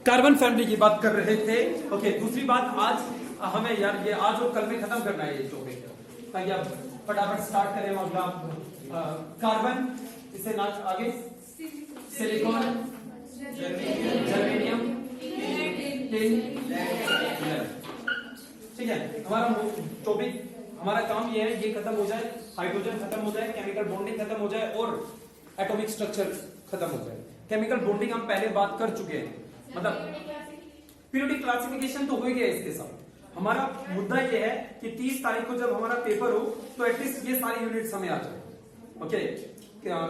Carbon family की बात कर रहे थे। ओके, दूसरी बात, आज हमें यार ये आज और कल में खत्म करना है ये टॉपिक, ताकि आप फटाफट स्टार्ट करें। मतलब कार्बन, इससे ना आगे सिलिकॉन, जर्मेनियम, टिन, ठीक है। हमारा टॉपिक, हमारा काम ये है, ये खत्म हो जाए, हाइड्रोजन खत्म हो जाए, केमिकल बॉन्डिंग खत्म हो जाए और एटॉमिक स्ट्रक्चर खत्म हो जाए। केमिकल बॉन्डिंग हम पहले बात कर चुके हैं, मतलब पीरियोडिक क्लासिफिकेशन तो हो ही गया इसके साथ। हमारा मुद्दा ये है कि 30 तारीख को जब हमारा पेपर हो तो एटलीस्ट ये सारी यूनिट्स हमें आ जाए। Okay,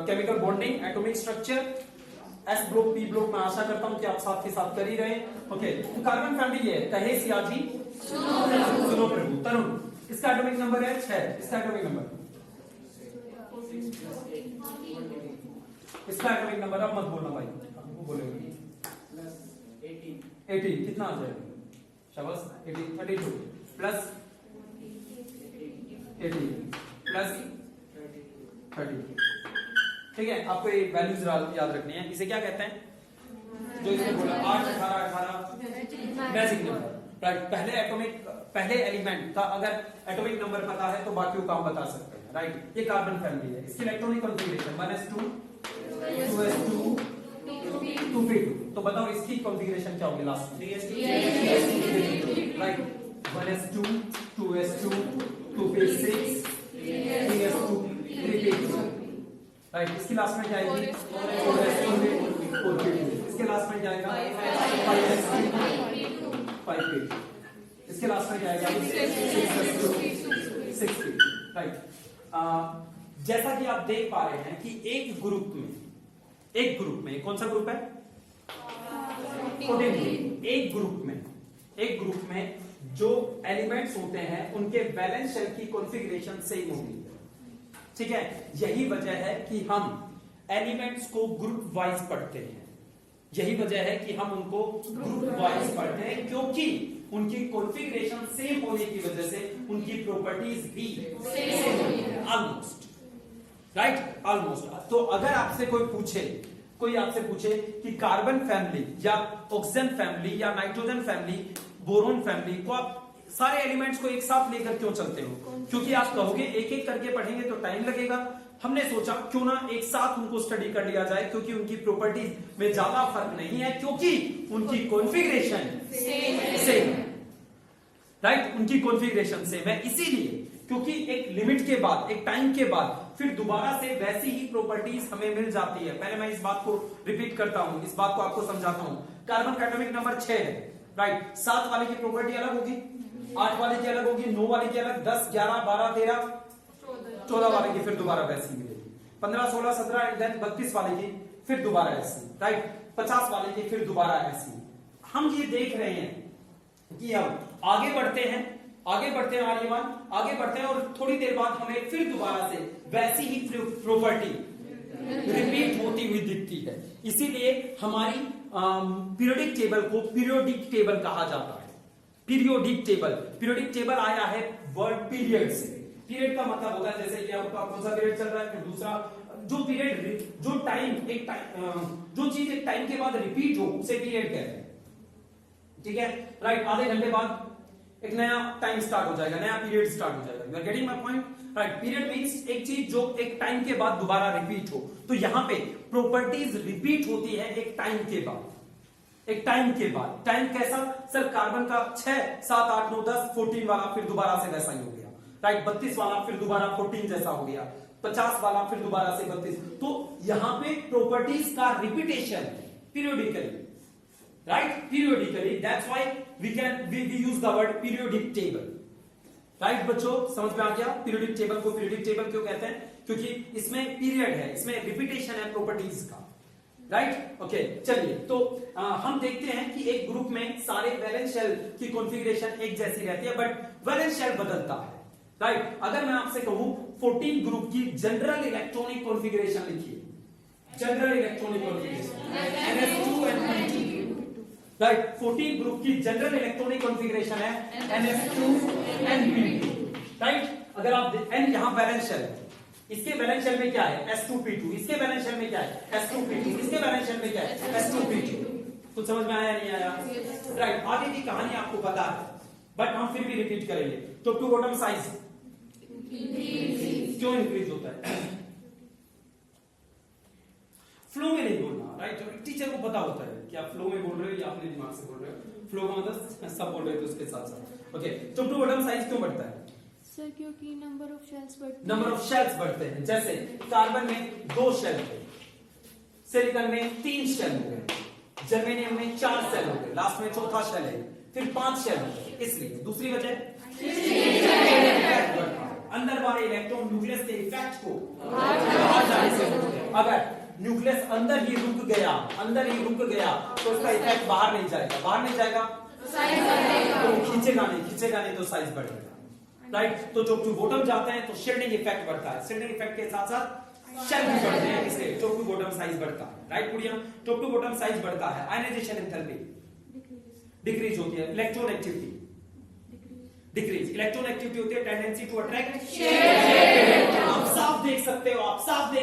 chemical bonding, atomic structure, S block, P block, मैं आशा करता हूं कि आप साथ के साथ कर ही रहे। ओके, तो कार्बन फैमिली ये है, कहे सियाजी सुनो प्रभु तरुण, इसका एटॉमिक नंबर है 6। इसका एटॉमिक नंबर, इसका एटॉमिक नंबर अब मत बोलना भाई, आपको बोलेंगे 18 कितना आ जाएगा? शाबाश, 18 32 प्लस 18 प्लस 30, ठीक है। आपको ये वैल्यूज याद रखनी है। इसे क्या कहते हैं? जो इसने बोला 8 18 18 मैजिक नंबर, राइट। पहले एलिमेंट का अगर एटॉमिक नंबर पता है तो बाकी काम बता सकते हैं, राइट। ये कार्बन फैमिली है। इसकी electronic configuration 1s2 2s2 2p2। तो बताओ इसकी कॉन्फ़िगरेशन क्या होगी लास्ट में? Right, 1s2 2s2 2p6 3s2 3p2, right. इसकी लास्ट में क्या आएगी? 4s2 4p2। इसके लास्ट में क्या आएगा? 5s2 5p2। इसके लास्ट में क्या आएगा? 6s2 6p2, right. जैसा कि आप देख पा रहे हैं कि एक ग्रुप में कौन सा ग्रुप है? 14। एक ग्रुप में जो एलिमेंट्स होते हैं उनके वैलेंस शेल की कॉन्फ़िगरेशन सेम होगी, ठीक है। यही वजह है कि हम एलिमेंट्स को ग्रुप वाइज पढ़ते हैं। यही वजह है कि हम उनको ग्रुप वाइज पढ़ते हैं, क्योंकि उनकी कॉन्फ़िगरेशन सेम होने की वजह से उनकी प्रॉपर्टीज भी सेम होती है, ऑलमोस्ट, राइट, ऑलमोस्ट। तो अगर आपसे कोई आपसे पूछे कि कार्बन फैमिली या ऑक्सीजन फैमिली या नाइट्रोजन फैमिली, बोरोन फैमिली को आप सारे एलिमेंट्स को एक साथ लेकर क्यों चलते हो? क्योंकि आप कहोगे एक एक करके पढ़ेंगे तो टाइम लगेगा। हमने सोचा क्यों ना एक साथ उनको स्टडी कर लिया जाए, क्योंकि उनकी प्रॉपर्टीज में ज्यादा फर्क नहीं है, क्योंकि उनकी कॉन्फ़िगरेशन सेम है, राइट। उनकी कॉन्फ़िगरेशन सेम है, इसीलिए क्योंकि एक लिमिट के बाद, एक टाइम के बाद फिर दोबारा से वैसी ही प्रॉपर्टीज हमें मिल जाती है। पहले मैं इस बात को रिपीट करता हूं, इस बात को आपको समझाता हूं। कार्बन का एटॉमिक नंबर 6 है, राइट। 7 वाले की प्रॉपर्टी अलग होगी, 8 वाले की अलग होगी, 9 वाले की अलग, 10 11 12 13 14 वाले की फिर दोबारा वैसी मिलेगी, 15 16 17 एंड देन 32 वाले की फिर दोबारा ऐसी, राइट। 50 वाले की फिर दोबारा ऐसी। हम ये देख रहे हैं कि हम आगे बढ़ते हैं आर्यमान, आगे बढ़ते हैं और थोड़ी देर बाद हमें फिर दोबारा से वैसी ही प्रॉपर्टी रिपीट होती हुई दिखती है। इसीलिए हमारी पीरियोडिक टेबल को पीरियोडिक टेबल कहा जाता है। पीरियोडिक टेबल आया है वर्ड पीरियड से। पीरियड का मतलब होता है जैसे कि आपका कौन सा पीरियड चल रहा है, फिर दूसरा जो पीरियड, जो चीज एक टाइम के बाद रिपीट हो उसे पीरियड कहते हैं, ठीक है, राइट। आधे घंटे बाद एक नया टाइम स्टार्ट हो जाएगा, नया पीरियड स्टार्ट हो जाएगा। You are getting my point, right. Period means एक चीज जो एक टाइम के बाद दोबारा रिपीट हो। तो यहां पे प्रॉपर्टीज रिपीट होती है एक टाइम के बाद, टाइम कैसा? सर कार्बन का 6 7 8 9 10 14 वाला फिर दोबारा से वैसा ही हो गया, राइट। 32 वाला फिर दोबारा 14 जैसा हो गया, 50 वाला फिर दोबारा से 32। तो यहां पे प्रॉपर्टीज का repetition periodically, right, periodically, that's why we use the word periodic table, right बच्चों, समझ में आ गया? पीरियोडिक टेबल को पीरियोडिक टेबल क्यों कहते हैं? क्योंकि इसमें पीरियड है, इसमें रिपीटेशन है प्रॉपर्टीज का, राइट। ओके, चलिए तो हम देखते हैं कि एक ग्रुप में सारे वैलेंस शेल की कॉन्फ़िगरेशन एक जैसी रहती है, बट वैलेंस शेल बदलता है, राइट। अगर मैं आपसे कहूं 14 ग्रुप की जनरल इलेक्ट्रॉनिक कॉन्फ़िगरेशन लिखिए, general electronic configuration NS2 right. 14 group की जनरल इलेक्ट्रॉनिक कॉन्फ़िगरेशन है NS2 NP2, राइट। अगर आप N यहां बैलेंस शेल है, इसके बैलेंस शेल में क्या है? S2P2। इसके बैलेंस शेल में क्या है? S2P2। इसके बैलेंस शेल में क्या है? S2P2। कुछ समझ में आया नहीं आया? राइट, आगे की कहानी आपको पता है, बट हम फिर भी रिपीट करेंगे। टॉप टू बॉटम साइज क्यों इंक्रीज होता है? फ्लो में नहीं बोलना, राइट? टीचर को पता होता है कि आप फ्लो में बोल रहे हो या अपने दिमाग से बोल रहे हो। फ्लो का मतलब सब बोल रहे हो तो उसके साथ साथ। Okay, top to bottom size क्यों बढ़ता है? सर क्योंकि नंबर ऑफ शेल्स बढ़ते हैं। नंबर ऑफ शेल्स बढ़ते हैं। जैसे कार्बन में 2 शेल थे, सिलिकॉन में 3 शेल हो गए, जर्मेनियम में 4 शेल हो गए, लास्ट में चौथा शेल है, फिर 5 शेल हो गए। इसलिए दूसरी वजह अंदर वाले इलेक्ट्रॉन न्यूक्लियस के इफेक्ट को बाहर जाने से रोकते हैं। अगर न्यूक्लियस अंदर ही रुक गया तो उसका इफेक्ट बाहर नहीं जाएगा, तो खींचेगा नहीं तो साइज बढ़ेगा, राइट? तो टॉप टू बॉटम जाते हैं तो शिल्डिंग इफेक्ट बढ़ता है, शिल्डिंग इफेक्ट के साथ साथ शेल भी बढ़ते हैं, इसलिए टॉप टू बॉटम साइज बढ़ता है, राइट गुड़िया? टॉप टू बॉटम साइज बढ़ता है, आयनाइजेशन एंथैल्पी डिक्रीज होती है, electron activity decrease. Electron activity होती है टेंडेंसी टू अट्रैक्ट शेल। आप साफ देख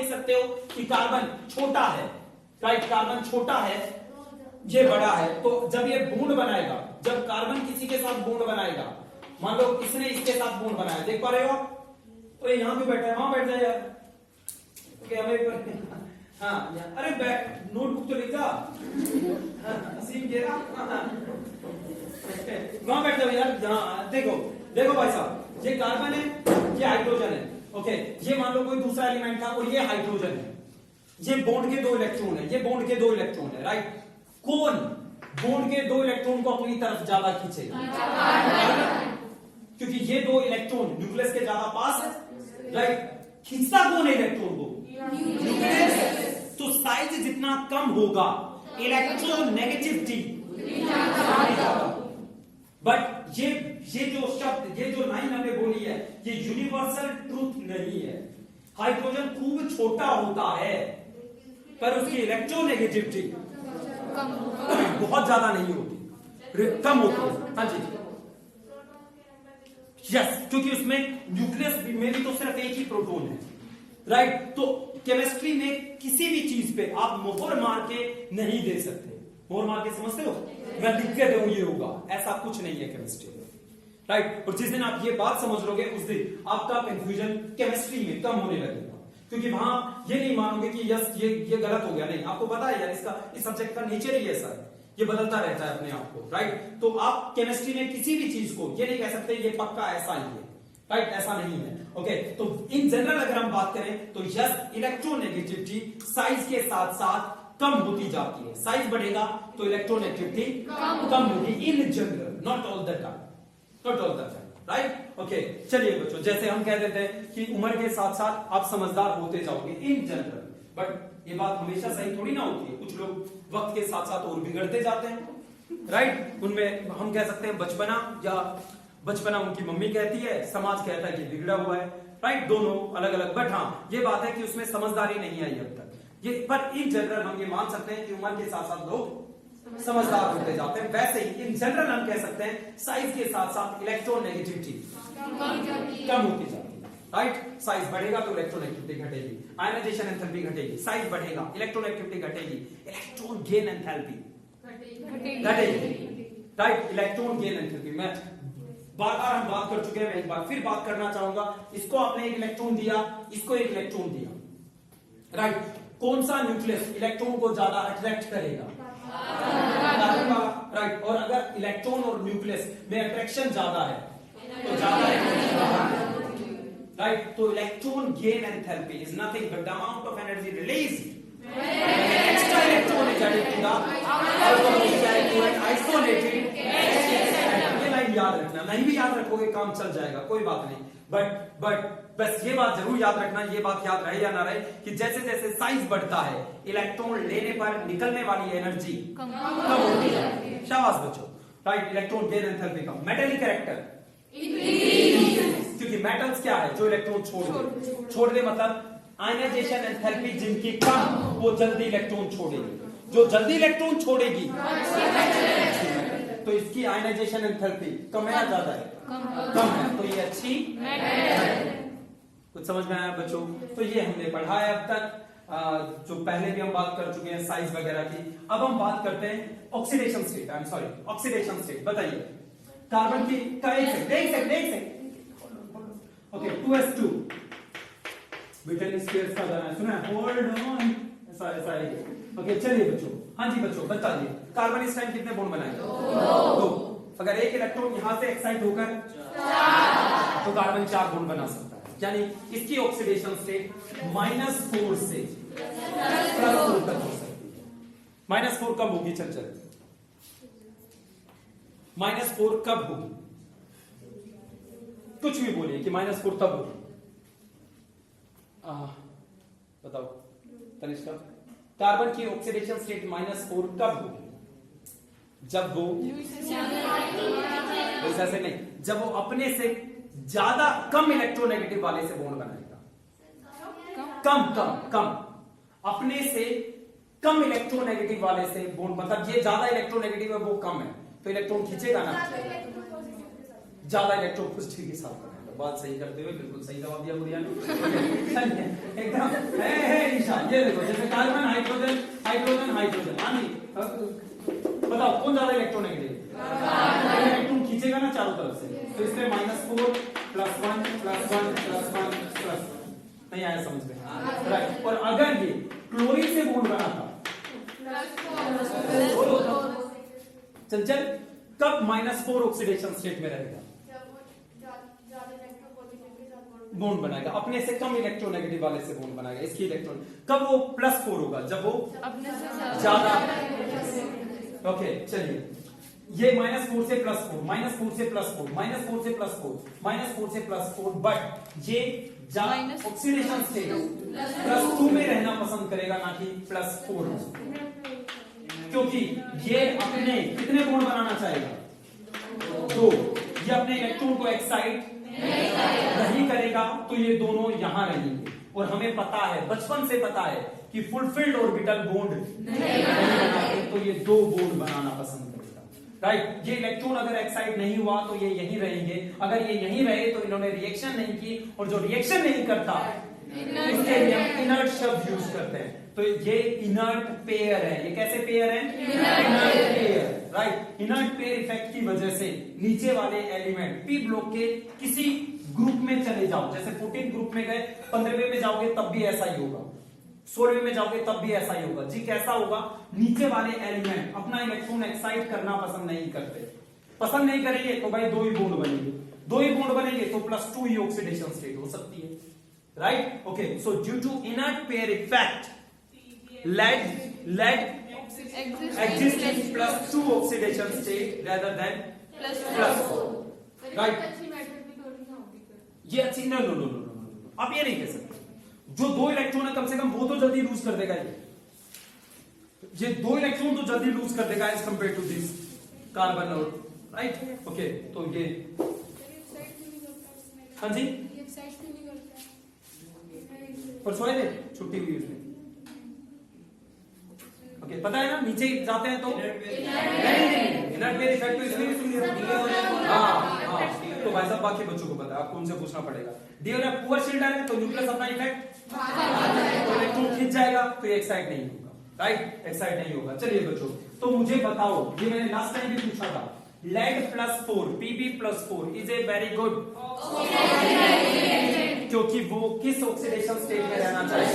सकते हो कि कार्बन छोटा है, राइट? कार्बन छोटा है, ये बड़ा है, तो जब ये बॉन्ड बनाएगा, जब कार्बन किसी के साथ बॉन्ड बनाएगा, मान लो इसने इसके साथ बॉन्ड बनाया, देख पा रहे हो आप? तो यहाँ पे बैठा है, वहां बैठ जाए यार, हाँ अरे बैठ, नोटबुक तो लिख जा, वहां बैठ जाओ यार। यहाँ देखो भाई साहब, ये कार्बन है, ये हाइड्रोजन है, ओके? ये मान लो कोई दूसरा एलिमेंट था और ये हाइड्रोजन है, ये बॉन्ड के 2 इलेक्ट्रॉन है, ये बॉन्ड के 2 इलेक्ट्रॉन है, राइट? कौन बॉन्ड के 2 इलेक्ट्रॉन को अपनी तरफ ज्यादा खींचेगा? क्योंकि ये 2 इलेक्ट्रॉन न्यूक्लियस के ज्यादा पास है, राइट? खींचता कौन है इलेक्ट्रॉन को? न्यूक्लियस। तो साइज जितना कम होगा, इलेक्ट्रॉन नेगेटिविटी बट ये जो शब्द, ये जो लाइन हमने बोली है, ये यूनिवर्सल ट्रूथ नहीं है। हाइड्रोजन खूब छोटा होता है पर उसकी इलेक्ट्रोनेगेटिविटी बहुत ज्यादा नहीं होती, कम होती है। हाँ जी, यस, क्योंकि उसमें न्यूक्लियस में भी तो सिर्फ एक ही प्रोटॉन है, राइट? तो केमिस्ट्री में किसी भी चीज पे आप मोहर मार के नहीं दे सकते। मोहर मार के समझते हो? मैं लिख के दूं ये होगा, ऐसा कुछ नहीं है केमिस्ट्री में, राइट? और जिस दिन आप ये बात समझ लोगे, उस दिन आपका कंफ्यूजन केमिस्ट्री में कम होने लगेगा, क्योंकि वहां ये नहीं मानोगे कि यस ये गलत हो गया। नहीं, आपको पता है यार, इस सब्जेक्ट का नेचर ही ऐसा है, ये बदलता रहता है अपने आप को, राइट? तो आप केमिस्ट्री में किसी भी चीज को ये नहीं कह सकते ये पक्का ऐसा ही है, राइट? ऐसा नहीं है, ओके? तो इन जनरल अगर हम बात करें तो यस, इलेक्ट्रोनेगेटिविटी साइज के साथ साथ कम होती जाती है। साइज बढ़ेगा तो इलेक्ट्रोनेगेटिविटी कम होगी, in general, not all the time, right? Okay, चलिए बच्चों, जैसे हम कह देते हैं कि उम्र के साथ साथ आप समझदार होते जाओगे इन जनरल, बट ये बात हमेशा सही थोड़ी ना होती है। कुछ लोग वक्त के साथ साथ और बिगड़ते जाते हैं, राइट? उनमें हम कह सकते हैं बचपना उनकी मम्मी कहती है, समाज कहता है कि बिगड़ा हुआ है, राइट? दोनों अलग अलग, बट हाँ ये बात है कि उसमें समझदारी नहीं आई अब तक ये। पर इन जनरल हम ये मान सकते हैं कि उम्र के साथ साथ लोग समझदार होते जाते हैं। वैसे ही इन जनरल हम कह सकते हैं साइज के साथ साथ इलेक्ट्रोनेगेटिविटी कम होती जाती है, राइट? साइज बढ़ेगा तो इलेक्ट्रोनेगेटिविटी घटेगी, आयनाइजेशन एंथैल्पी घटेगी, साइज बढ़ेगा, इलेक्ट्रोनेगेटिविटी घटेगी, इलेक्ट्रॉन गेन एंथैल्पी घटेगी, राइट? इलेक्ट्रॉन गेन एंथैल्पी में बार-बार हम बात कर चुके हैं, मैं एक बार फिर बात करना चाहूंगा। इसको आपने एक इलेक्ट्रॉन दिया, इसको एक इलेक्ट्रॉन दिया, राइट? कौन सा न्यूक्लियस इलेक्ट्रॉन को ज्यादा अट्रैक्ट करेगा? राइट? और अगर इलेक्ट्रॉन और न्यूक्लियस में अट्रैक्शन ज्यादा है तो ज्यादा राइट? तो electron gain enthalpy is nothing but the amount of energy release extra electron is added to the isolated. ये लाइन याद रखना, नहीं भी याद रखोगे काम चल जाएगा, कोई बात नहीं, बट बस ये बात जरूर याद रखना, ये बात याद रहे या ना रहे, कि जैसे जैसे साइज बढ़ता है इलेक्ट्रॉन लेने पर निकलने वाली एनर्जी कम होती है। शाबाश बच्चों, राइट? इलेक्ट्रॉन गेन एंथैल्पी कम। मेटलिक कैरेक्टर, क्योंकि मेटल्स क्या है? जो इलेक्ट्रॉन छोड़ दे, मतलब आयनाइजेशन एंथैल्पी जिनकी कम, वो जल्दी इलेक्ट्रॉन छोड़ेगी। जो जल्दी इलेक्ट्रॉन छोड़ेगी तो इसकी आयनाइजेशन एंथैल्पी कम है या ज्यादा है? कम है, तो ये अच्छी। कुछ समझ में आया बच्चों? तो ये हमने पढ़ा है अब तक, जो पहले भी हम बात कर चुके हैं साइज वगैरह की। अब हम बात करते हैं oxidation state, I am sorry oxidation state. बताइए कार्बन की एक second okay 2s2 butane square का गाना सुना है, होल्ड ऑन, ऐसा है। ओके चलिए बच्चों, हाँ जी बच्चों बताइए कार्बन इस टाइम कितने बॉन्ड बनाएगा? दो। अगर एक इलेक्ट्रॉन यहां से एक्साइट होकर तो कार्बन 4 बॉन्ड बना सकता है, यानी इसकी ऑक्सीडेशन स्टेट -4 से +4 तक हो सकती है। -4 कब होगी? चल -4 कब होगी? कुछ भी बोलिए कि -4 तब होगी। बताओ तनिष्का, कार्बन की ऑक्सीडेशन स्टेट -4 कब होगी? जब वो ऐसे नहीं, जब वो अपने से ज्यादा कम इलेक्ट्रोनेगेटिव वाले से बॉन्ड बनाएगा। कम अपने से कम इलेक्ट्रोनेगेटिव वाले से बॉन्ड, मतलब ये ज्यादा इलेक्ट्रोनेगेटिव है वो कम है तो इलेक्ट्रॉन खींचेगा ना, ज्यादा इलेक्ट्रॉन पॉजिटिव के साथ। बात सही करते हुए बिल्कुल सही जवाब दिया गुड़िया ने एकदम है ईशान। ये देखो जैसे कार्बन हाइड्रोजन हाइड्रोजन हाइड्रोजन, बताओ कौन ज्यादा इलेक्ट्रोनेगेटिव? इलेक्ट्रॉन खींचेगा ना चारों तरफ से, तो इसमें -4 +1 +1 +1 +1 नहीं आया समझ में? राइट। और अगर ये क्लोरीन से बॉन्ड बना था चंचल, कब -4 ऑक्सीडेशन स्टेट में रहेगा? बॉन्ड बनाएगा, अपने से कम इलेक्ट्रोनेगेटिव वाले से बॉन्ड बनाएगा। इसकी इलेक्ट्रॉन कब वो +4 होगा? जब वो अपने से ज्यादा। ओके चलिए, ये -4 से +4 -4 से +4 -4 से +4 -4 से +4, बट ये ऑक्सीडेशन स्टेट +2 में रहना पसंद करेगा ना कि +4 में, क्योंकि ये अपने कितने बॉन्ड बनाना चाहेगा? 2। ये अपने इलेक्ट्रॉन को एक्साइट नहीं करेगा तो ये दोनों यहां रहेंगे। और हमें पता है, बचपन से पता है कि फुलफिल्ड ऑर्बिटल बॉन्ड नहीं बनाते, तो ये 2 बॉन्ड बनाना पसंद करेगा। राइट। ये इलेक्ट्रॉन अगर एक्साइट नहीं हुआ तो ये यहीं रहेंगे, अगर ये यहीं रहे तो इन्होंने रिएक्शन नहीं की, और जो रिएक्शन नहीं करता इसके लिए हम इनर्ट शब्द यूज करते हैं। तो ये इनर्ट पेयर है। ये कैसे पेयर है? Inert pair. Right. Inert pair effect की वजह से नीचे वाले एलिमेंट पी ब्लॉक के किसी ग्रुप में चले जाओ, जैसे 14 ग्रुप में गए, 15वें में जाओगे तब भी ऐसा ही होगा, 16वें में जाओगे तब भी ऐसा ही होगा। जी कैसा होगा? नीचे वाले एलिमेंट अपना इलेक्ट्रॉन एक्साइट करना पसंद नहीं करते। पसंद नहीं करेंगे तो भाई 2 ही बॉन्ड बनेंगे, 2 ही बॉन्ड बनेंगे तो +2 ही ऑक्सीडेशन स्टेट हो सकती है। Right. Okay, so due to inert pair effect lead exists in +2 oxidation state rather than +4. Right? ये अच्छी नो आप ये नहीं कह सकते। जो 2 इलेक्ट्रॉन है कम से कम वो तो जल्दी लूज कर देगा, ये 2 इलेक्ट्रॉन तो जल्दी लूज कर देगा as compared to this carbon. और राइट। ओके, तो ये हाँ जी परसों आए थे, छुट्टी हुई उसमें। ओके, पता है ना नीचे जाते हैं तो इनर्ट पेयर इफेक्ट तो इसमें तो भाई साहब बाकी बच्चों को पता है, आपको उनसे पूछना पड़ेगा। डी और एफ पुअर शील्डर है तो न्यूक्लियस अपना इफेक्ट तो इलेक्ट्रॉन खींच जाएगा, तो ये एक्साइट नहीं होगा। राइट, एक्साइट नहीं होगा। चलिए बच्चों, तो मुझे बताओ, ये मैंने लास्ट टाइम भी पूछा था, lead +4 Pb+4 is a very good, क्योंकि वो किस ऑक्सीडेशन स्टेट में रहना चाहिए?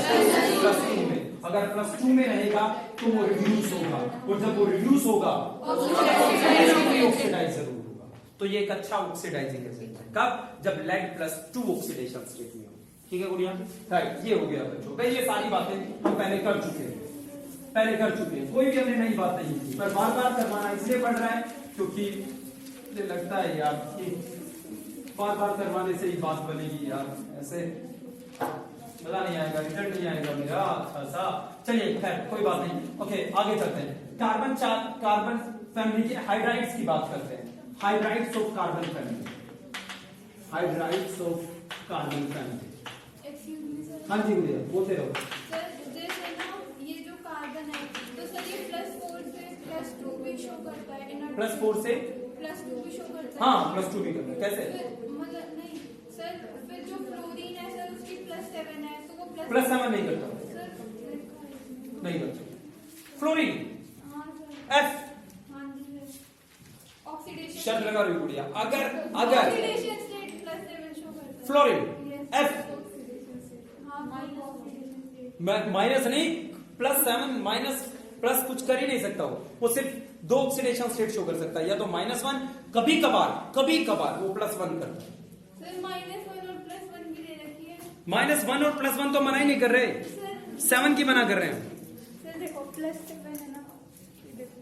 +2 में। अगर +2 में रहेगा तो वो रिड्यूस होगा, और जब वो रिड्यूस होगा ऑक्सीडाइज जरूर होगा। तो ये एक अच्छा ऑक्सीडाइजिंग एजेंट है। कब? जब lead +2 ऑक्सीडेशन स्टेट में हो। ठीक है गुड़िया? राइट, ये हो गया बच्चों। भाई ये सारी बातें हम पहले कर चुके हैं, कोई भी हमने नई बात नहीं की, पर बार बार करवाना इसलिए पड़ रहा है क्योंकि मुझे लगता है यार कि बार बार करवाने से ही बात बनेगी यार, ऐसे मजा नहीं आएगा, रिजल्ट नहीं आएगा मेरा अच्छा सा। चलिए खैर कोई बात नहीं। ओके, आगे चलते हैं। कार्बन फैमिली के हाइड्राइड्स की बात करते हैं। Hydrides of carbon family, hydrides of carbon family. हाँ जी भैया बोलते रहो। सर जैसे ना ये जो कार्बन है तो सर ये +4 से +2 भी शो करता है, +4 से +2 भी शो करता है। हाँ +2 भी करता है। कैसे? मतलब नहीं सर, फिर जो फ्लोरीन है सर उसकी +7 है तो वो +7 नहीं करता। सर नहीं कर सकते। फ्लोरीन हाँ सर, F हाँ जी सर, ऑक्सीडेशन शर्त लगा रही गुड़िया, अगर ऑक्सीडेशन स्टेट +7 शो करता है। Fluorine Yes, F oxidation state, हाँ ऑक्सीडेशन स्टेट। माइनस नहीं, +7 माइनस प्लस कुछ कर ही नहीं सकता वो सिर्फ 2 ऑक्सीडेशन स्टेट शो कर सकता है, या तो -1, कभी कभार वो +1 करता है। सर -1 और +1 भी दे रखी है -1 और +1 तो मना ही नहीं कर रहे, सर। 7 की मना कर रहे हैं। सर देखो +7 है ना, देखो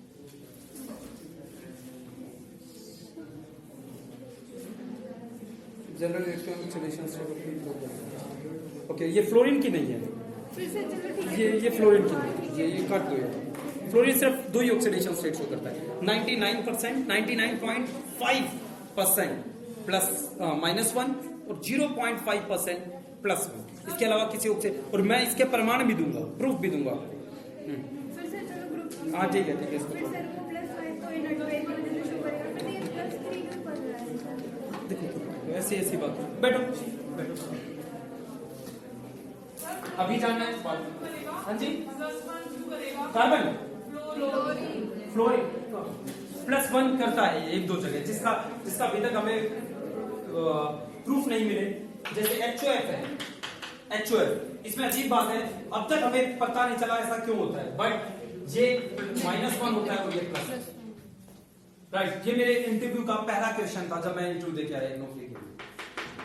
general electron oxidation state. Okay, ये फ्लोरीन की नहीं है, फिर से चलो ठीक है। ये फ्लोरीन की नहीं है, ये काट दो। फ्लोरीन सिर्फ 2 ही ऑक्सीडेशन स्टेट शो करता है, 99%, 99.5% प्लस -1 और 0.5% +1। इसके अलावा किसी ऑक्सीडेशन, और मैं इसके प्रमाण भी दूंगा, प्रूफ भी दूंगा। फिर से चलो ग्रुप हाँ ठीक है फिर सर वो +5 तो इनएक्टिव वजह से शो करेगा, फिर ये +3 क्यों कर रहा है सर? देखो ऐसी बात। बैठो बैठो, अभी जानना है बात। हाँ जी, कार्बन फ्लोरीन +1 करता है 1-2 जगह, जिसका अभी तक हमें प्रूफ नहीं मिले। जैसे HOF है, HOF, इसमें अजीब बात है, अब तक हमें पता नहीं चला ऐसा क्यों होता है, बट ये -1 होता है और ये +1। राइट, ये मेरे इंटरव्यू का पहला क्वेश्चन था जब मैं इंटरव्यू देके आया नौकरी के लिए।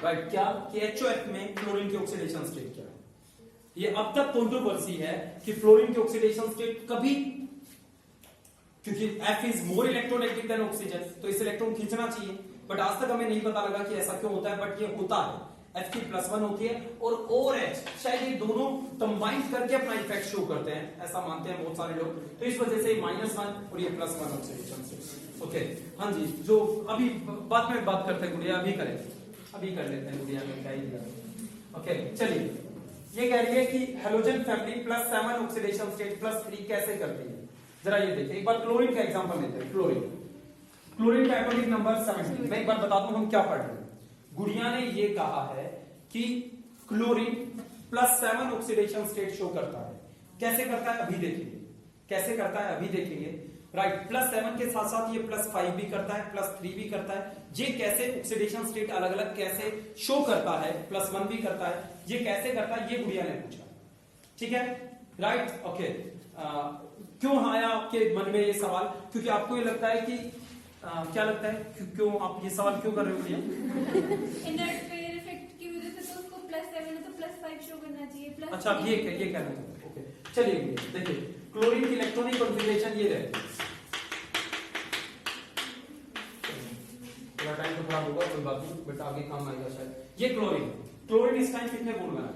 राइट, क्या कि HOF में फ्लोरीन की ऑक्सीडेशन स्टेट क्या है। ये अब तक कंट्रोवर्सी है कि फ्लोरीन की ऑक्सीडेशन स्टेट कभी, क्योंकि F is more electronegative than oxygen, तो इस इलेक्ट्रॉन खींचना चाहिए, बट आज तक हमें नहीं पता लगा कि ऐसा क्यों होता है, बट ये होता है। F की +1 होती है और OH, शायद ये दोनों कंबाइंड करके अपना इफेक्ट शो करते हैं, ऐसा मानते हैं बहुत सारे लोग। तो इस वजह से -1 और ये +1 ऑक्सीडेशन स्टेट। ओके, हाँ जी, जो अभी बाद में बात करते हैं गुड़िया, अभी कर लेते हैं गुड़िया में क्या ही दिया। ओके चलिए, ये कह रही है कि हेलोजन फैमिली +7 ऑक्सीडेशन स्टेट +3 कैसे करती है, जरा ये देखिए। एक बार क्लोरीन का एग्जांपल लेते हैं। क्लोरीन का एटॉमिक नंबर 17। मैं एक बार बताता हूं हम क्या पढ़ रहे हैं। गुड़िया ने ये कहा है कि क्लोरीन +7 ऑक्सीडेशन स्टेट शो करता है। कैसे करता है अभी देखेंगे। राइट, +7 के साथ साथ ये +5 भी करता है, +3 भी करता है। ये कैसे ऑक्सीडेशन स्टेट अलग अलग कैसे शो करता है, +1 भी करता है, ये कैसे करता है, ये गुड़िया ने पूछा। ठीक है, राइट, ओके। क्यों आया आपके मन में ये सवाल, क्योंकि आपको ये लगता है कि क्या लगता है, क्यों आप ये सवाल क्यों कर रहे हो भैया? इनर्ट पेयर इफेक्ट की वजह से तो उसको +7 है तो +5 शो करना चाहिए। अच्छा, ये कहना है। ओके चलिए देखिए, क्लोरीन की इलेक्ट्रॉनिक कॉन्फ़िगरेशन ये रहती है। थोड़ा टाइम तो खराब होगा, कोई बात नहीं, बट आगे काम आएगा शायद। ये क्लोरीन इस टाइम कितने बॉन्ड बनाए?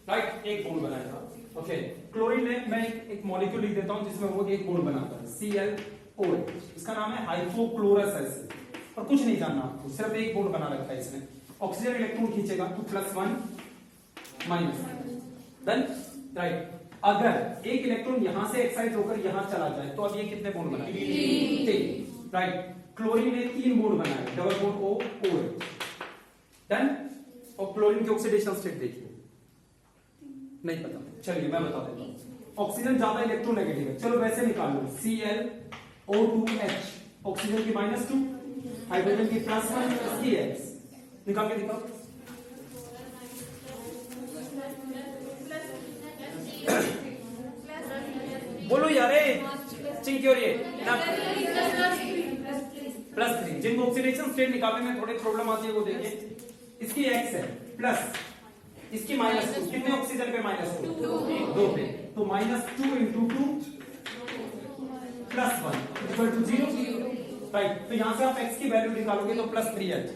राइट, 1 बॉन्ड बनाएगा। ओके, क्लोरीन में मैं एक मॉलिक्यूल लिख देता हूं जिसमें वो 1 बॉन्ड बनाता है, ClOH। इसका नाम है हाइपोक्लोरस एसिड, और कुछ नहीं जानना आपको, सिर्फ 1 बॉन्ड बना रखा है इसने। ऑक्सीजन इलेक्ट्रॉन खींचेगा तो +1 -1। देन राइट, अगर एक इलेक्ट्रॉन यहां से एक्साइट होकर यहां चला जाए तो अब ये कितने बॉन्ड बनाएगा? 3। राइट, क्लोरीन ने 3 बॉन्ड बनाए, डबल बॉन्ड OH। देन और क्लोरीन की ऑक्सीडेशन स्टेट देखिए, नहीं पता, चलिए मैं बता देता हूं। ऑक्सीजन ज्यादा इलेक्ट्रोनेगेटिव है, चलो वैसे निकाल लो। ClO2H, ऑक्सीजन की -2, हाइड्रोजन की +1, इसकी X। निकाल के दिखाओ। बोलो यार, चिंकी हो रही है ना। +3। जिनको ऑक्सीडेशन स्टेट निकालने में थोड़ी प्रॉब्लम आती है वो देखिए। इसकी X है प्लस, इसकी -2, कितने ऑक्सीजन पे -2? 2 पे, तो -2 × 2 +1 = 0। राइट, तो यहां से आप X की वैल्यू निकालोगे तो +3H।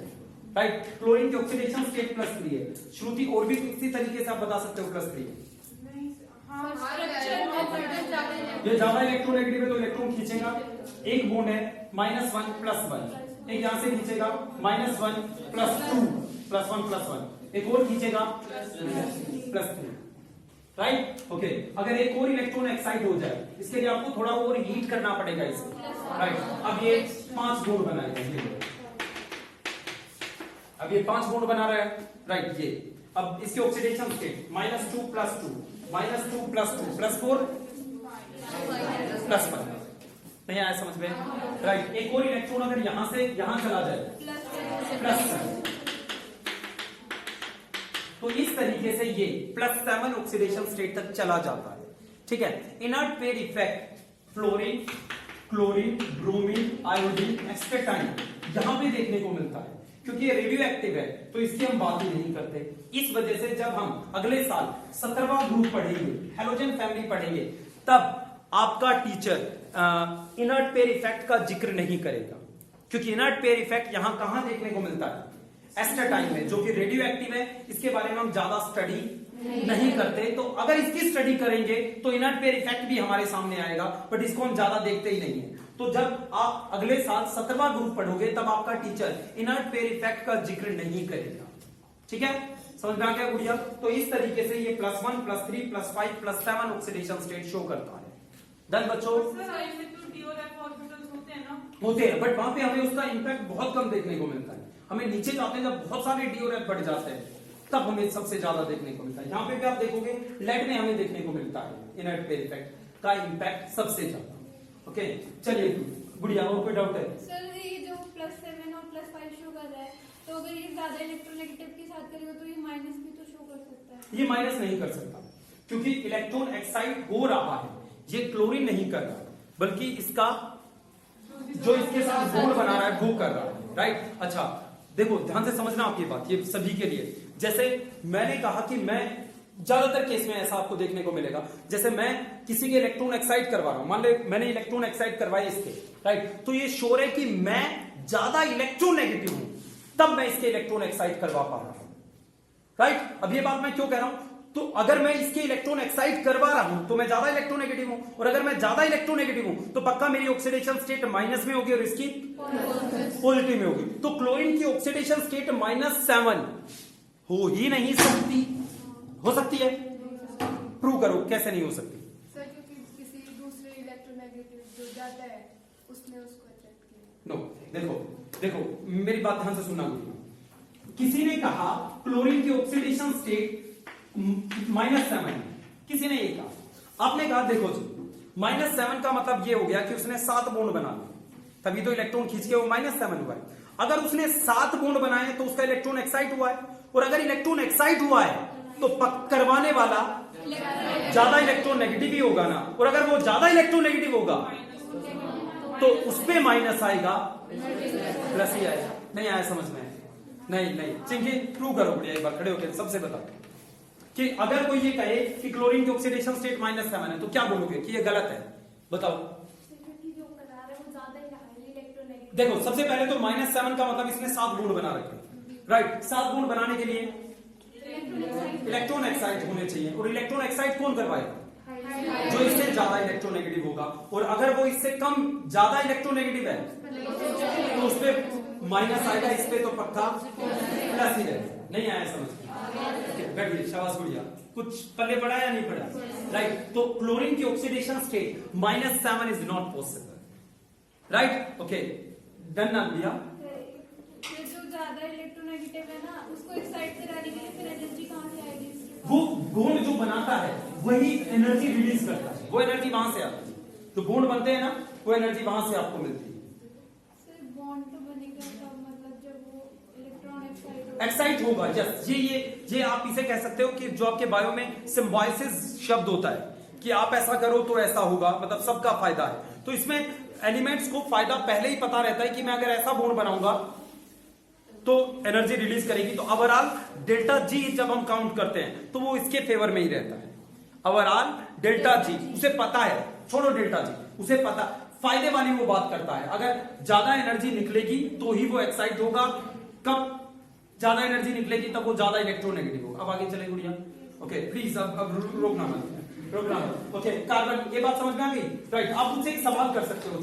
राइट, क्लोरीन की ऑक्सीडेशन स्टेट +3 है। श्रुति, और भी इसी तरीके से आप बता सकते हो +3 है। ये ज्यादा इलेक्ट्रोनेगेटिव है तो इलेक्ट्रॉन खींचेगा, 1 बॉन्ड है, -1 +1, एक यहां से खींचेगा, -1 +2 +1 +1, एक और खींचेगा +3। Right, okay. अगर एक और इलेक्ट्रॉन एक्साइट हो जाए, इसके लिए आपको थोड़ा और हीट करना पड़ेगा इसे। राइट, अब ये 5 बॉन्ड बनाएगा, अब ये 5 बॉन्ड बना रहा है। राइट, ये अब इसकी ऑक्सीडेशन स्टेट -2 +2, -2 +2 +4 +1। नहीं आया समझ में? राइट। एक और इलेक्ट्रॉन अगर यहां से यहां चला जाए +7, तो इस तरीके से ये +7 ऑक्सीडेशन स्टेट तक चला जाता है। ठीक है। Inert pair effect fluorine, chlorine, bromine, iodine, एक्सपेक्टाइन यहां पे देखने को मिलता है। क्योंकि ये रेडियो एक्टिव है तो इसकी हम बात ही नहीं करते। इस वजह से जब हम अगले साल 17वां ग्रुप पढ़ेंगे, हैलोजन फैमिली पढ़ेंगे, तब आपका टीचर इनर्ट पेयर इफेक्ट का जिक्र नहीं करेगा। क्योंकि इनर्ट पेयर इफेक्ट यहां कहां देखने को मिलता है? एस्टेटाइन में, जो कि रेडियो एक्टिव है। इसके बारे में हम ज्यादा स्टडी नहीं करते। तो अगर इसकी स्टडी करेंगे तो इनर्ट पेयर इफेक्ट भी हमारे सामने आएगा, बट इसको हम ज्यादा देखते ही नहीं है। तो जब आप अगले साल 17वां ग्रुप पढ़ोगे तब आपका टीचर इनर्ट पेयर इफेक्ट का जिक्र नहीं करेगा। ठीक है, समझ में आ गया गुड़िया? तो इस तरीके से ये +1 +3 +5 +7 ऑक्सीडेशन स्टेट शो करता है। डन बच्चों? होते हैं, बट वहां पे हमें उसका इंपैक्ट बहुत कम देखने को मिलता है। हमें नीचे जाते हैं जब बहुत सारे डी और एफ बढ़ जाते हैं तब हमें सबसे ज्यादा देखने को मिलता है। यहाँ पे भी आप देखोगे लेड में हमें देखने को मिलता है इनर्ट पेयर इफेक्ट का इंपैक्ट सबसे ज्यादा। ओके, चलिए गुड़िया और कोई डाउट है? सर ये जो +7 और +5 शो कर रहा है, तो अगर ये ज्यादा इलेक्ट्रोनेगेटिव के साथ करेगा तो ये माइनस भी तो शो कर सकता है। ये माइनस नहीं कर सकता क्योंकि इलेक्ट्रॉन एक्साइट हो रहा है। ये क्लोरीन नहीं कर रहा बल्कि इसका जो इसके साथ बॉन्ड बना रहा है वो कर रहा है। राइट। अच्छा देखो, ध्यान से समझना आपकी बात, ये सभी के लिए। जैसे मैंने कहा कि मैं ज्यादातर केस में ऐसा आपको देखने को मिलेगा, जैसे मैं किसी के इलेक्ट्रॉन एक्साइट करवा रहा हूं, मान लो मैंने इलेक्ट्रॉन एक्साइट करवाए इसके, राइट, तो ये श्योर है कि मैं ज्यादा इलेक्ट्रोनेगेटिव हूं, तब मैं इसके इलेक्ट्रॉन एक्साइट करवा पा रहा हूं। राइट। अब ये बात मैं क्यों कह रहा हूं? तो अगर मैं इसके इलेक्ट्रॉन एक्साइट करवा रहा हूं तो मैं ज्यादा इलेक्ट्रोनेगेटिव हूं, और अगर मैं ज्यादा इलेक्ट्रोनेगेटिव हूं तो पक्का मेरी ऑक्सीडेशन स्टेट माइनस में होगी और इसकी पॉजिटिव में होगी। तो क्लोरीन की ऑक्सीडेशन स्टेट -7 हो ही नहीं सकती। हो सकती है? प्रूव करो कैसे नहीं हो सकती। सर क्योंकि किसी दूसरे इलेक्ट्रोनेगेटिव जो जाता है उसने उसको अट्रैक्ट किया। नो, देखो मेरी बात ध्यान से सुनना। किसी ने कहा क्लोरीन की ऑक्सीडेशन स्टेट -7, किसी ने ये कहा। आपने कहा देखो जी -7 का मतलब ये हो गया कि उसने 7 बॉन्ड बना लिए, तभी तो इलेक्ट्रॉन खींच के वो -7 हुआ है। अगर उसने 7 बॉन्ड बनाए तो उसका इलेक्ट्रॉन एक्साइट हुआ है, और अगर इलेक्ट्रॉन एक्साइट हुआ है तो करवाने वाला ज्यादा इलेक्ट्रोनेगेटिव ही होगा ना, और अगर वो ज्यादा इलेक्ट्रोनेगेटिव होगा तो उस पे माइनस आएगा, प्लस ही आएगा। नहीं आया समझ में? नहीं चिंकी प्रूव करो बढ़िया, एक बार खड़े होकर सबसे बताओ कि अगर कोई ये कहे कि क्लोरीन की ऑक्सीडेशन स्टेट -7 है तो क्या बोलोगे कि ये गलत है? बताओ। देखो सबसे पहले तो -7 का मतलब इसने 7 बॉन्ड बना रखे, राइट। 7 बॉन्ड बनाने के लिए इलेक्ट्रॉन एक्साइट होने चाहिए, और इलेक्ट्रॉन एक्साइट कौन करवाएगा? जो इससे ज्यादा इलेक्ट्रोनेगेटिव होगा। और अगर वो इससे कम ज्यादा इलेक्ट्रोनेगेटिव है तो उस पर माइनस आएगा, इस पे तो पक्का प्लस ही रहेगा। नहीं आया समझ में? बैठिए, शाबाश गुड़िया। कुछ पल्ले पड़ा या नहीं पड़ा? राइट। तो क्लोरीन की oxidation state -7 is not possible. Right. Okay, done ना गुड़िया? जो ज्यादा इलेक्ट्रोनेगेटिव है ना, उसको एक्साइट कराने के लिए फिर एनर्जी कहां से आएगी? वो बॉन्ड जो बनाता है वही एनर्जी रिलीज करता है, वो एनर्जी वहां से आती है। जो बॉन्ड बनते हैं ना, वो एनर्जी वहां से आपको मिलती है। सर बॉन्ड तो बनेगा तब, मतलब जब वो इलेक्ट्रॉन एक्साइट होगा। यस, ये आप इसे कह सकते हो कि जो आपके बायो में सिम्बायोसिस शब्द होता है कि आप ऐसा करो तो ऐसा होगा, मतलब सबका फायदा है। तो इसमें एलिमेंट्स को फायदा पहले ही पता रहता है कि मैं अगर ऐसा बॉन्ड बनाऊंगा तो एनर्जी रिलीज करेगी। तो ओवरऑल डेल्टा जी जब हम काउंट करते हैं तो वो इसके फेवर में ही रहता है। ओवरऑल डेल्टा जी उसे पता है, छोड़ो डेल्टा जी, उसे पता फायदे वाली वो बात करता है। अगर ज्यादा एनर्जी निकलेगी तो ही वो एक्साइट होगा, कब ज्यादा एनर्जी निकलेगी तब वो ज्यादा इलेक्ट्रोनेगेटिव होगा। अब आगे चले गुड़िया। ओके प्लीज, अब रोकना मत। ओके, कार्बन, ये बात समझ में आ गई? राइट। आप मुझसे एक सवाल कर सकते हो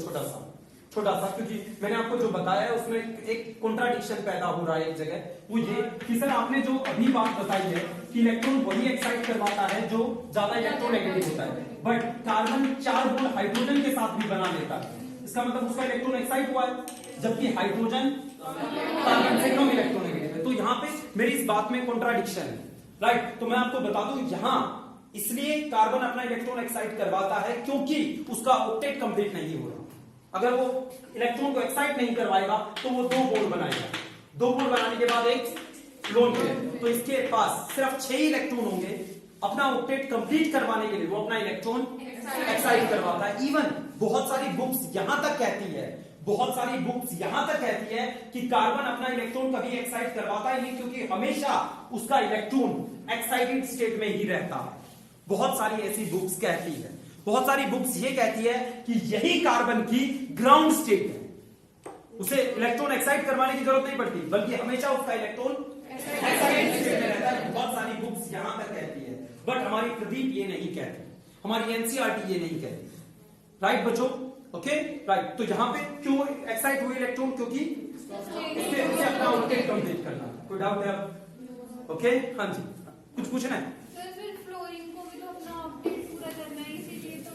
छोटा सा, क्योंकि मैंने आपको जो बताया है उसमें एक कॉन्ट्राडिक्शन पैदा हो रहा है एक जगह। वो ये कि सर आपने जो अभी बात बताई है कि इलेक्ट्रॉन वही एक्साइट करवाता है जो ज्यादा इलेक्ट्रोनेगेटिव होता है, बट कार्बन 4 बॉन्ड हाइड्रोजन के साथ भी बना लेता है। इसका मतलब उसका इलेक्ट्रॉन एक्साइट हुआ है, जबकि हाइड्रोजन कार्बन से कम इलेक्ट्रोनेगेटिव है। तो यहाँ पे मेरी इस बात में कॉन्ट्राडिक्शन है, राइट। तो मैं आपको बता दूं, यहाँ इसलिए कार्बन अपना इलेक्ट्रॉन एक्साइट करवाता है क्योंकि उसका ऑक्टेट कंप्लीट नहीं हो रहा। अगर वो इलेक्ट्रॉन को एक्साइट नहीं करवाएगा तो वो दो बॉन्ड बनाएगा, दो बॉन्ड बनाने के बाद एक लोन पेयर, तो इसके पास सिर्फ 6 इलेक्ट्रॉन होंगे। अपना ऑक्टेट कंप्लीट करवाने के लिए वो अपना इलेक्ट्रॉन एक्साइट करवाता है। इवन बहुत सारी बुक्स यहां तक कहती है, बहुत सारी बुक्स यहां तक कहती है कि कार्बन अपना इलेक्ट्रॉन कभी एक्साइट करवाता ही नहीं, क्योंकि हमेशा उसका इलेक्ट्रॉन एक्साइटेड स्टेट में ही रहता है। बहुत सारी ऐसी बुक्स कहती है, बहुत सारी बुक्स ये कहती है कि यही कार्बन की ग्राउंड स्टेट है, उसे इलेक्ट्रॉन एक्साइट करवाने की जरूरत नहीं पड़ती, बल्कि हमेशा उसका इलेक्ट्रॉन एक्साइटेड स्टेट में रहता है। बहुत सारी बुक्स यहां तक कहती है, बट हमारी प्रदीप ये नहीं कहती, हमारी एनसीईआरटी ये नहीं कहती। राइट बच्चों, ओके राइट। तो यहां पे क्यों एक्साइट हुए इलेक्ट्रॉन? क्योंकि उसे अपना ऑक्टेट कंप्लीट करना। कोई डाउट है? ओके हाँ जी, कुछ पूछना है? सर फिर फ्लोरीन को भी तो अपना ऑक्टेट पूरा करना है, इसीलिए तो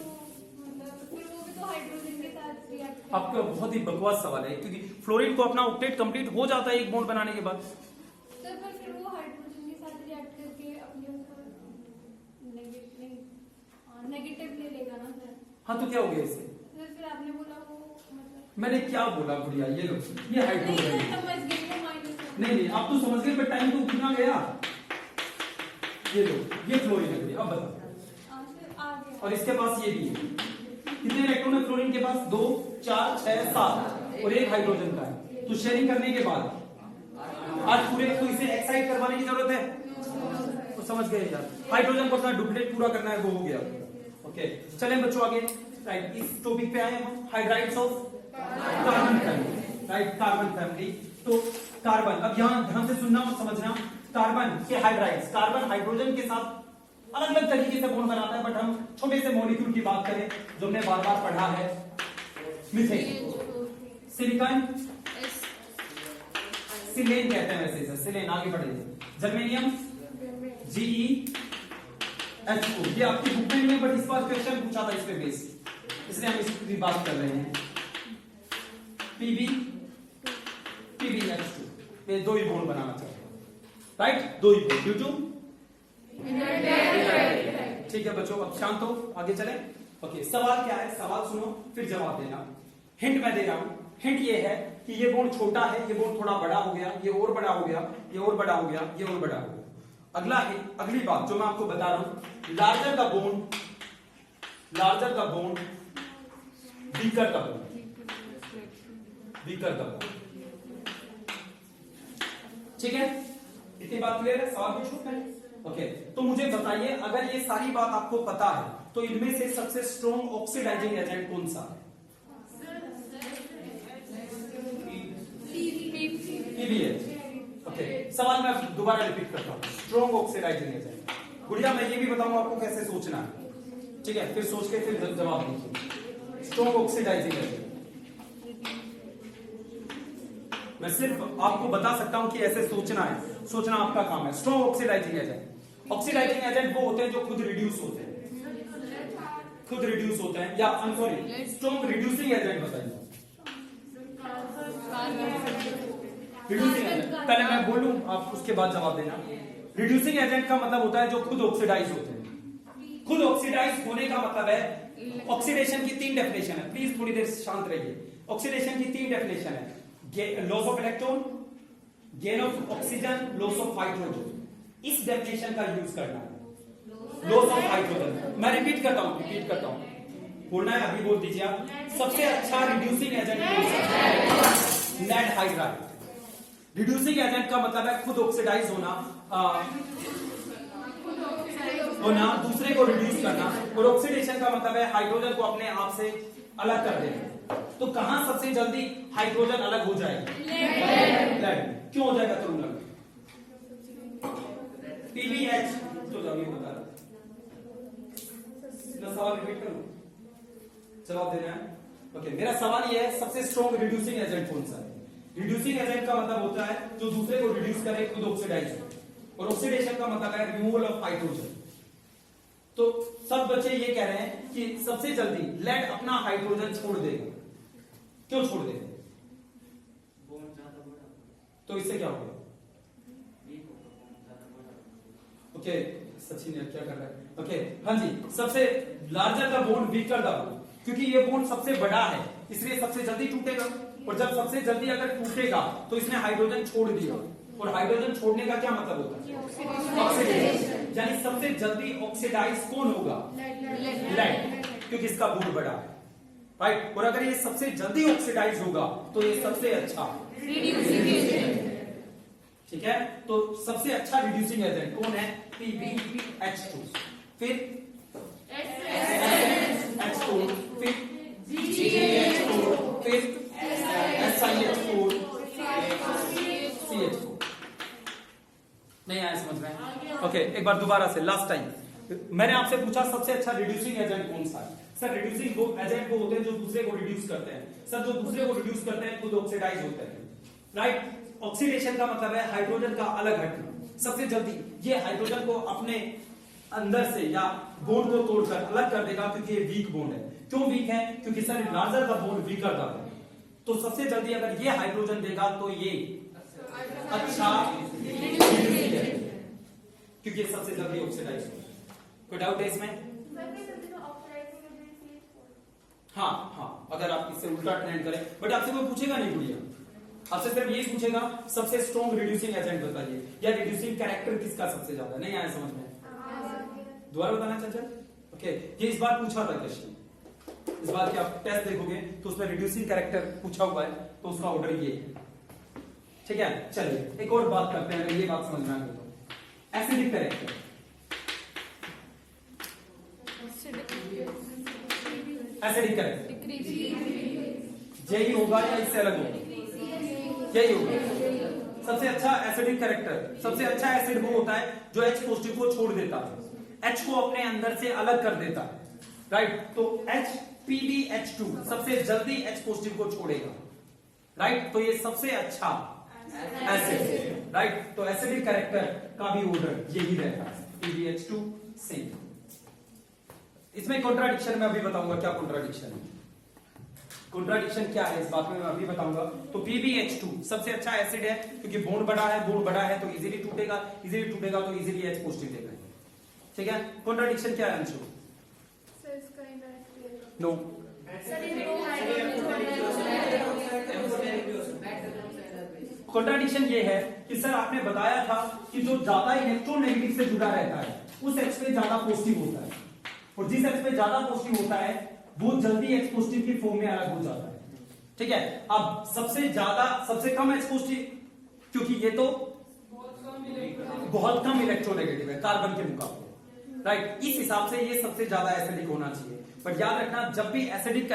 मतलब फिर वो भी तो हाइड्रोजन के साथ रिएक्ट। आपका बहुत ही बकवास सवाल है, क्योंकि फ्लोरीन को अपना ऑक्टेट कंप्लीट हो जाता है एक बॉन्ड बनाने के बाद। सर पर फिर वो हाइड्रोजन के साथ रिएक्ट करके अपने ऊपर नेगेटिव ले लेगा ना सर। हाँ तो क्या हो गया इससे? सर फिर आपने बोला वो मतलब मैंने क्या बोला गुड़िया? ये लो, ये हाइड्रोजन है। नहीं समझ गई वो माइनस। नहीं आप तो समझ गए, बट टाइम तो कितना गया। ये लो, ये फ्लोरीन है गुड़िया। अब बताओ। सर आ गया। और इसके पास ये भी है। कितने इलेक्ट्रॉन है फ्लोरीन के पास? 2 4 6 7 और एक हाइड्रोजन का है। तो शेयरिंग करने के बाद आज पूरे को इसे एक्साइट करवाने की जरूरत है, तो समझ गए यार। हाइड्रोजन को अपना डुप्लीकेट पूरा करना है, वो हो गया। ओके चलें बच्चों आगे। राइट, इस टॉपिक पे आए हम, hydrides of carbon family. Right, carbon family. तो कार्बन, अब यहां ध्यान से सुनना और समझना। कार्बन के हाइड्राइड्स, कार्बन हाइड्रोजन के साथ अलग अलग तरीके से बॉन्ड बनाता है, बट हम छोटे से मॉलिक्यूल की बात करें जो हमने बार बार पढ़ा है, मीथेन, सिलिकॉन, सिलेन कहते हैं वैसे इसे, सिलेन। आगे बढ़ेंगे। जर्मेनियम, GeHO, ये आपकी बुक में नहीं है, बट इस बार क्वेश्चन पूछा था इस पे बेस, इसलिए हम इसकी बात कर रहे हैं। PbH2, ये दो ही बॉन्ड बनाना चाहते हैं। राइट, दो ही बॉन्ड ड्यू टू। ठीक है बच्चों, अब शांत हो, आगे चले। ओके, सवाल क्या है? सवाल सुनो फिर जवाब देना। हिंट मैं दे रहा हूं। हिंट ये है कि ये बॉन्ड छोटा है, ये बॉन्ड थोड़ा बड़ा हो गया, ये और बड़ा हो गया, ये और बड़ा हो गया, ये और बड़ा हो गया। अगली बात जो मैं आपको बता रहा हूं, larger the bond, weaker the bond, ठीक है? इतनी बात क्लियर है? सवाल पूछो पहले। ओके, तो मुझे बताइए, अगर ये सारी बात आपको पता है तो इनमें से सबसे स्ट्रॉन्ग ऑक्सीडाइजिंग एजेंट कौन सा है? PbH। ओके, सवाल मैं दोबारा रिपीट करता हूं, स्ट्रॉन्ग ऑक्सीडाइजिंग एजेंट। गुड़िया मैं ये भी बताऊंगा आपको कैसे सोचना है, ठीक है? फिर सोच के फिर जवाब दीजिए। स्ट्रॉन्ग ऑक्सीडाइजिंग एजेंट, मैं सिर्फ आपको बता सकता हूं कि ऐसे सोचना है, सोचना आपका काम है। Strong oxidising agent, oxidising agent वो होते हैं जो खुद रिड्यूस होते हैं, या सॉरी, स्ट्रॉन्ग रिड्यूसिंग एजेंट बताइए। रिड्यूसिंग एजेंट, पहले मैं बोलूं आप उसके बाद जवाब देना। रिड्यूसिंग एजेंट का मतलब होता है जो खुद ऑक्सीडाइज होते हैं। खुद ऑक्सीडाइज होने का मतलब है, ऑक्सीडेशन की 3 डेफिनेशन है, प्लीज थोड़ी देर शांत रहिए। ऑक्सीडेशन की 3 डेफिनेशन है, loss of electron, gain of oxygen, loss of hydrogen. इस डेफिनेशन का यूज करना है, लॉस ऑफ हाइड्रोजन। मैं रिपीट करता हूं, बोलना है अभी बोल दीजिए आप। सबसे अच्छा reducing agent lead hydride. Reducing agent का मतलब है खुद ऑक्सीडाइज होना, दूसरे को रिड्यूस करना, और ऑक्सीडेशन का मतलब है हाइड्रोजन को अपने आप से अलग कर देना। तो कहां सबसे जल्दी हाइड्रोजन अलग हो जाएगा? लेड। क्यों हो जाएगा तुरंत? PbH। तो जवाब बता रहा, सवाल रिपीट करूं, जवाब देना है। ओके, मेरा सवाल ये है, सबसे स्ट्रॉन्ग रिड्यूसिंग एजेंट कौन सा है? रिड्यूसिंग एजेंट का मतलब होता है जो दूसरे को रिड्यूस करे, खुद ऑक्सीडाइज हो, और ऑक्सीडेशन का मतलब है रिमूवल ऑफ हाइड्रोजन। तो सब बच्चे ये कह रहे हैं कि सबसे जल्दी लेड अपना हाइड्रोजन छोड़ देगा। क्यों छोड़ देगा? तो इससे क्या होगा? ओके, सचिन यार क्या कर रहा है? ओके हाँ जी, सबसे larger the bond weaker the bond, क्योंकि ये बॉन्ड सबसे बड़ा है इसलिए सबसे जल्दी टूटेगा, और जब सबसे जल्दी अगर टूटेगा तो इसने हाइड्रोजन छोड़ दिया, और हाइड्रोजन छोड़ने का क्या मतलब होता है? ऑक्सीडेशन, यानी सबसे जल्दी ऑक्सीडाइज कौन होगा? लेड, क्योंकि इसका बॉन्ड बड़ा है, राइट। और अगर ये सबसे जल्दी ऑक्सीडाइज होगा तो ये सबसे अच्छा रिड्यूसिंग एजेंट, ठीक है। तो सबसे अच्छा रिड्यूसिंग एजेंट कौन है? PbH2, फिर H2, फिर GH4, फिर SiH4, CH4। नहीं आया समझ में? ओके एक बार दोबारा से, लास्ट टाइम मैंने आपसे पूछा सबसे अच्छा रिड्यूसिंग एजेंट कौन सा है? सर रिड्यूसिंग वो एजेंट वो होते हैं जो दूसरे को रिड्यूस करते हैं। सर जो दूसरे को रिड्यूस करते हैं खुद ऑक्सीडाइज होते हैं, राइट। ऑक्सीडेशन का मतलब है हाइड्रोजन का अलग हटना। सबसे जल्दी ये हाइड्रोजन को अपने अंदर से या बॉन्ड को तोड़कर अलग कर देगा, क्योंकि ये वीक बॉन्ड है। क्यों वीक है? क्योंकि sir larger the bond weaker the bond, तो सबसे जल्दी अगर ये हाइड्रोजन देगा तो ये अच्छा क्योंकि ये सबसे जल्दी ऑक्सीडाइज होगा। कोई डाउट है इसमें? हाँ हाँ, अगर आप इससे उल्टा ट्रेंड करें, बट आपसे कोई पूछेगा नहीं गुड़िया, आपसे सिर्फ यही पूछेगा सबसे स्ट्रॉन्ग रिड्यूसिंग एजेंट बताइए, या रिड्यूसिंग कैरेक्टर किसका सबसे ज्यादा। नहीं आया समझ में? दोबारा बताना चल। ओके ये इस बार पूछा था क्वेश्चन, इस बार की आप टेस्ट देखोगे तो उसमें रिड्यूसिंग कैरेक्टर पूछा हुआ है, तो उसका ऑर्डर ये है, ठीक है। चलिए एक और बात करते हैं, ये बात समझ में आ गई तो एसिडिक कैरेक्टर, एसिडिक कैरेक्टर यही होगा या इससे अलग होगा? यही होगा। सबसे अच्छा एसिडिक कैरेक्टर, सबसे अच्छा एसिड वो होता है जो H पॉजिटिव को छोड़ देता है, H को अपने अंदर से अलग कर देता है, राइट। तो PbH2 सबसे जल्दी H पॉजिटिव को छोड़ेगा, राइट। तो ये सबसे अच्छा एसिड, राइट। तो एसिडिक कैरेक्टर का भी ऑर्डर यही रहता है, PbH2 सेम। इसमें कॉन्ट्राडिक्शन मैं अभी बताऊंगा क्या कॉन्ट्राडिक्शन है, कॉन्ट्राडिक्शन क्या है इस बात में मैं अभी बताऊंगा। तो PbH2 सबसे अच्छा एसिड है क्योंकि बॉन्ड बड़ा है, बॉन्ड बड़ा है तो इजीली टूटेगा, इजीली टूटेगा तो इजीली H पॉजिटिव देगा, ठीक है। कॉन्ट्राडिक्शन क्या है अंशु? सर इसका इनडायरेक्ट नो, कॉन्ट्राडिक्शन ये है कि सर आपने बताया था कि जो ज्यादा इलेक्ट्रोनेगेटिव से जुड़ा रहता है उस H पे ज्यादा पॉजिटिव होता है, और जिस H पे ज्यादा पॉजिटिव होता है वो जल्दी H पॉजिटिव की फॉर्म में अलग हो जाता है, ठीक है। अब सबसे ज्यादा सबसे कम H पॉजिटिव, क्योंकि ये तो बहुत कम इलेक्ट्रोनेगेटिव है कार्बन के मुकाबले, राइट। इस हिसाब से ये सबसे ज्यादा एसिडिक होना चाहिए। बट याद रखना जब भी एसिडिक